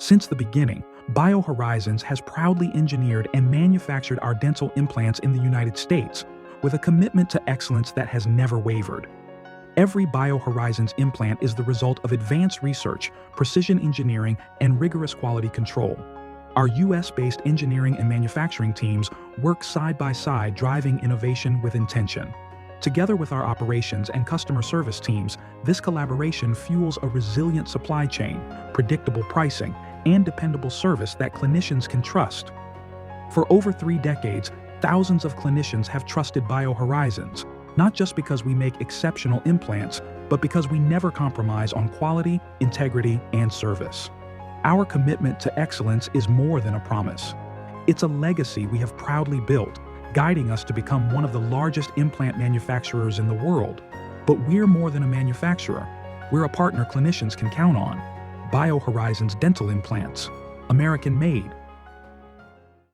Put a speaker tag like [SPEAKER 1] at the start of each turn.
[SPEAKER 1] Since the beginning, BioHorizons has proudly engineered and manufactured our dental implants in the United States with a commitment to excellence that has never wavered. Every BioHorizons implant is the result of advanced research, precision engineering, and rigorous quality control. Our US-based engineering and manufacturing teams work side by side, driving innovation with intention. Together with our operations and customer service teams, this collaboration fuels a resilient supply chain, predictable pricing, and dependable service that clinicians can trust. For over 3 decades, thousands of clinicians have trusted BioHorizons, not just because we make exceptional implants, but because we never compromise on quality, integrity, and service. Our commitment to excellence is more than a promise. It's a legacy we have proudly built, guiding us to become one of the largest implant manufacturers in the world. But we're more than a manufacturer. We're a partner clinicians can count on. BioHorizons dental implants, American made,